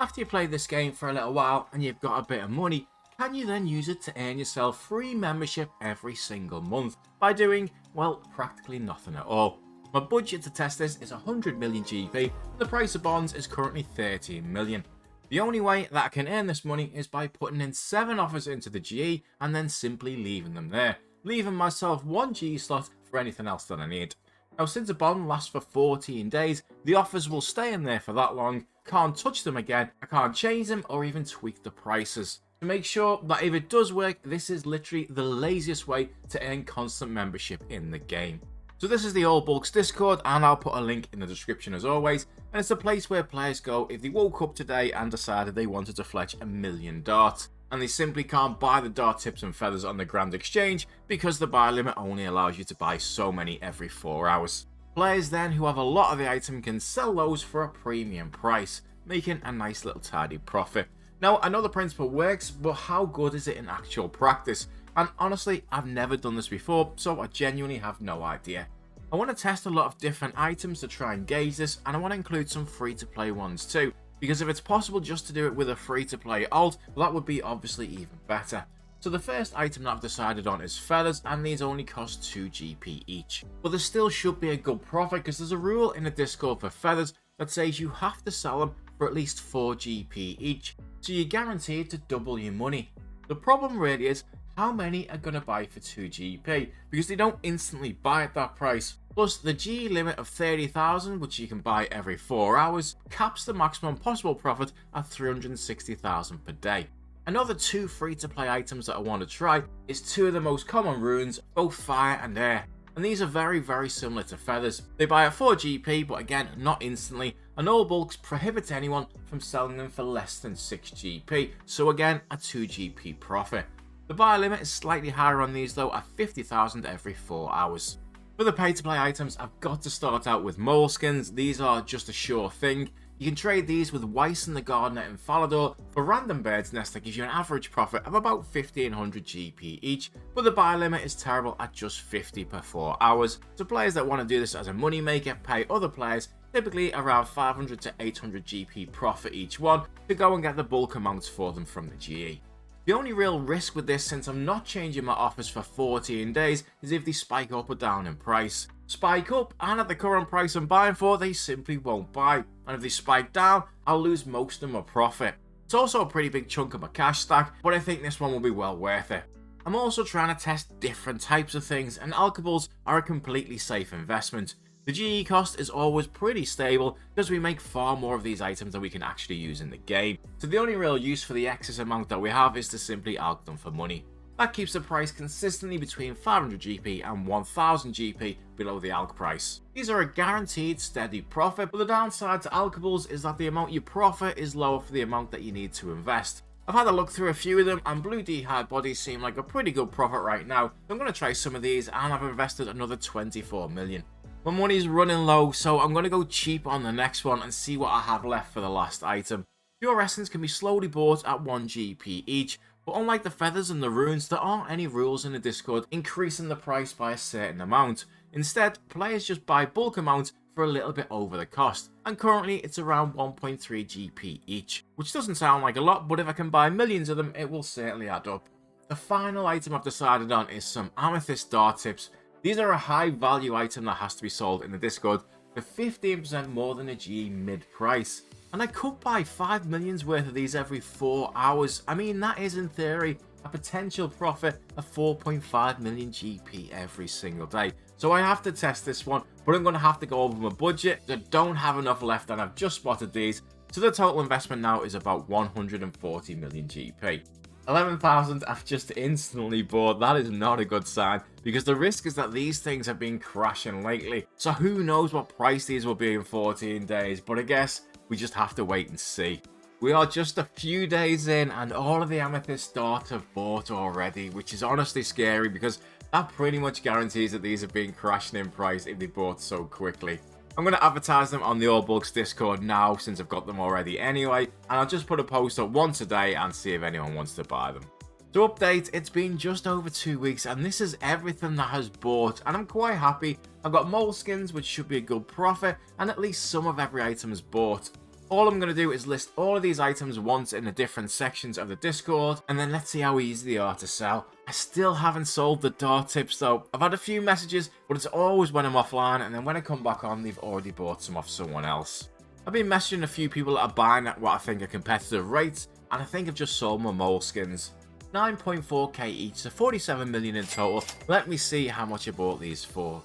After you play this game for a little while and you've got a bit of money, can you then use it to earn yourself free membership every single month by doing, well, practically nothing at all? My budget to test this is 100 million GP, and the price of bonds is currently 13 million. The only way that I can earn this money is by putting in 7 offers into the GE and then simply leaving them there, leaving myself 1 GE slot for anything else that I need. Now, since a bond lasts for 14 days, the offers will stay in there for that long, can't touch them again, I can't change them or even tweak the prices. To make sure that if it does work, this is literally the laziest way to earn constant membership in the game. So this is the All Bulks Discord, and I'll put a link in the description as always, and it's a place where players go if they woke up today and decided they wanted to fletch 1 million darts, and they simply can't buy the dart tips and feathers on the Grand Exchange because the buy limit only allows you to buy so many every 4 hours. Players then who have a lot of the item can sell those for a premium price, making a nice little tidy profit. Now, I know the principle works, but how good is it in actual practice? And honestly, I've never done this before, so I genuinely have no idea. I want to test a lot of different items to try and gauge this, and I want to include some free-to-play ones too, because if it's possible just to do it with a free-to-play alt, well, that would be obviously even better. So the first item that I've decided on is feathers, and these only cost 2 GP each. But there still should be a good profit, because there's a rule in the Discord for feathers that says you have to sell them for at least 4 GP each, so you're guaranteed to double your money. The problem really is, how many are going to buy for 2 GP, because they don't instantly buy at that price. Plus, the G limit of 30,000, which you can buy every 4 hours, caps the maximum possible profit at 360,000 per day. Another 2 free-to-play items that I want to try is 2 of the most common runes, both fire and air. And these are very similar to feathers. They buy at 4 GP, but again, not instantly, and All Bulks prohibits anyone from selling them for less than 6 GP, so again, a 2 GP profit. The buy limit is slightly higher on these though, at 50,000 every 4 hours. For the pay-to-play items, I've got to start out with moleskins. These are just a sure thing. You can trade these with Weiss and the Gardener in Falador for random bird's nest that gives you an average profit of about 1500 GP each, but the buy limit is terrible at just 50 per 4 hours. So players that want to do this as a money maker pay other players typically around 500 to 800 GP profit each one to go and get the bulk amounts for them from the GE. The only real risk with this, since I'm not changing my offers for 14 days, is if they spike up or down in price. Spike up, and at the current price I'm buying for, they simply won't buy. And if they spike down, I'll lose most of my profit. It's also a pretty big chunk of my cash stack, but I think this one will be well worth it. I'm also trying to test different types of things, and alkables are a completely safe investment. The GE cost is always pretty stable because we make far more of these items than we can actually use in the game. So the only real use for the excess amount that we have is to simply alk them for money. That keeps the price consistently between 500 GP and 1000 GP below the alk price. These are a guaranteed steady profit, but the downside to alkables is that the amount you profit is lower for the amount that you need to invest. I've had a look through a few of them, and blue D-hide bodies seem like a pretty good profit right now. So I'm going to try some of these, and I've invested another 24 million. My money's running low, so I'm going to go cheap on the next one and see what I have left for the last item. Pure Essence can be slowly bought at 1 GP each, but unlike the feathers and the runes, there aren't any rules in the Discord increasing the price by a certain amount. Instead, players just buy bulk amounts for a little bit over the cost, and currently it's around 1.3 GP each, which doesn't sound like a lot, but if I can buy millions of them, it will certainly add up. The final item I've decided on is some amethyst dart tips. These are a high value item that has to be sold in the Discord for 15% more than a GE mid price. And I could buy 5 millions worth of these every 4 hours. I mean, that is in theory a potential profit of 4.5 million GP every single day. So I have to test this one, but I'm going to have to go over my budget. I don't have enough left and I've just spotted these. So the total investment now is about 140 million GP. 11,000 I've just instantly bought. That is not a good sign, because the risk is that these things have been crashing lately. So who knows what price these will be in 14 days, but I guess we just have to wait and see. We are just a few days in and all of the amethyst darts have bought already, which is honestly scary because that pretty much guarantees that these have been crashing in price if they bought so quickly. I'm going to advertise them on the All Bulks Discord now since I've got them already anyway, and I'll just put a post up once a day and see if anyone wants to buy them. To update, it's been just over 2 weeks and this is everything that has bought, and I'm quite happy. I've got moleskins, which should be a good profit, and at least some of every item is bought. All I'm going to do is list all of these items once in the different sections of the Discord, and then let's see how easy they are to sell. I still haven't sold the dart tips though. I've had a few messages, but it's always when I'm offline, and then when I come back on, they've already bought some off someone else. I've been messaging a few people that are buying at what I think are competitive rates, and I think I've just sold my moleskins. 9.4k each, so 47 million in total. Let me see how much I bought these for.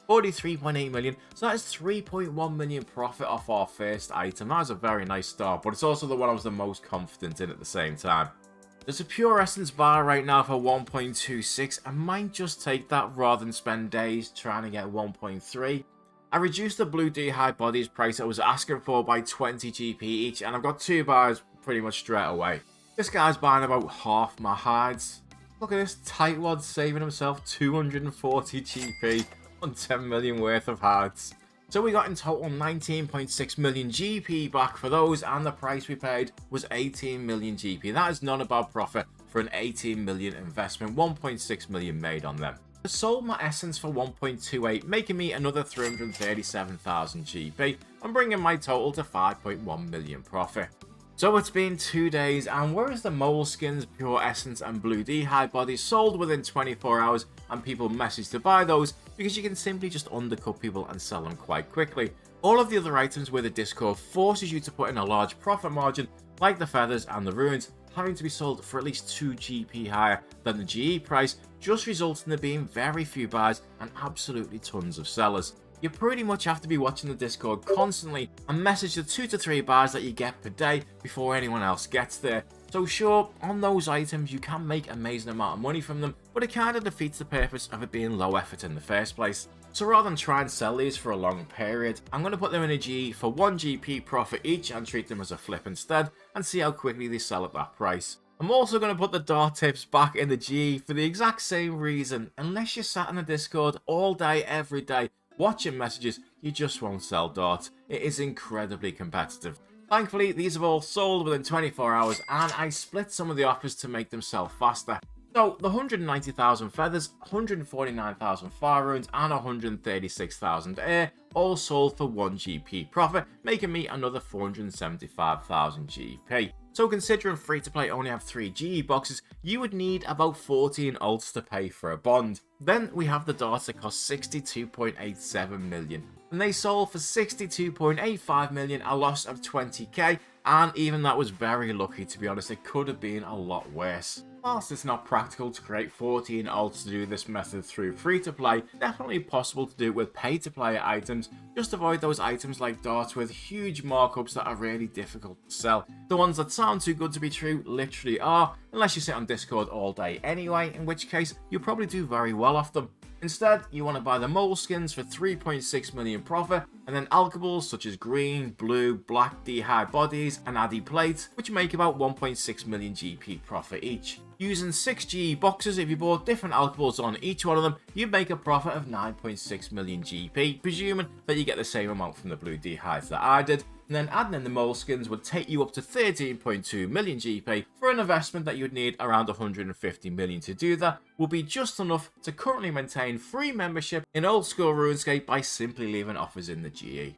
43.8 million, so that is 3.1 million profit off our first item. That was a very nice start, but it's also the one I was the most confident in at the same time. There's a pure essence bar right now for 1.26. I might just take that rather than spend days trying to get 1.3. I reduced the blue D-high bodies price I was asking for by 20 GP each, and I've got 2 bars pretty much straight away. This guy's buying about half my hides. Look at this tightwad saving himself 240 GP on 10 million worth of hides. So we got in total 19.6 million GP back for those, and the price we paid was 18 million GP. That is not a bad profit for an 18 million investment, 1.6 million made on them. I sold my essence for 1.28, making me another 337,000 GP and bringing my total to 5.1 million profit. So it's been 2 days, and whereas the moleskins, pure essence and blue D-high bodies sold within 24 hours and people messaged to buy those because you can simply just undercut people and sell them quite quickly. All of the other items where the Discord forces you to put in a large profit margin, like the feathers and the runes, having to be sold for at least 2 GP higher than the GE price, just results in there being very few buys and absolutely tons of sellers. You pretty much have to be watching the Discord constantly and message the 2 to 3 bars that you get per day before anyone else gets there. So sure, on those items you can make an amazing amount of money from them, but it kind of defeats the purpose of it being low effort in the first place. So rather than try and sell these for a long period, I'm going to put them in a GE for 1 GP profit each and treat them as a flip instead and see how quickly they sell at that price. I'm also going to put the dart tips back in the GE for the exact same reason. Unless you're sat in the Discord all day, every day, watching messages, you just won't sell darts. It is incredibly competitive. Thankfully, these have all sold within 24 hours, and I split some of the offers to make them sell faster. So, the 190,000 feathers, 149,000 fire runes, and 136,000 air all sold for 1 GP profit, making me another 475,000 GP. So considering free-to-play only have 3 GE boxes, you would need about 14 alts to pay for a bond. Then we have the darts that cost 62.87 million, and they sold for 62.85 million, a loss of 20k, and even that was very lucky, to be honest. It could have been a lot worse. Whilst it's not practical to create 14 alts to do this method through free-to-play, definitely possible to do it with pay-to-play items. Just avoid those items like darts with huge markups that are really difficult to sell. The ones that sound too good to be true literally are, unless you sit on Discord all day anyway, in which case you'll probably do very well off them. Instead, you want to buy the moleskins for 3.6 million profit, and then alchables such as green, blue, black D-high bodies, and addy plates, which make about 1.6 million GP profit each. Using 6 GE boxes, if you bought different alchables on each one of them, you'd make a profit of 9.6 million GP, presuming that you get the same amount from the blue D-highs that I did. And then adding in the moleskins would take you up to 13.2 million GP for an investment that you'd need around 150 million to do that, will be just enough to currently maintain free membership in old school RuneScape by simply leaving offers in the GE.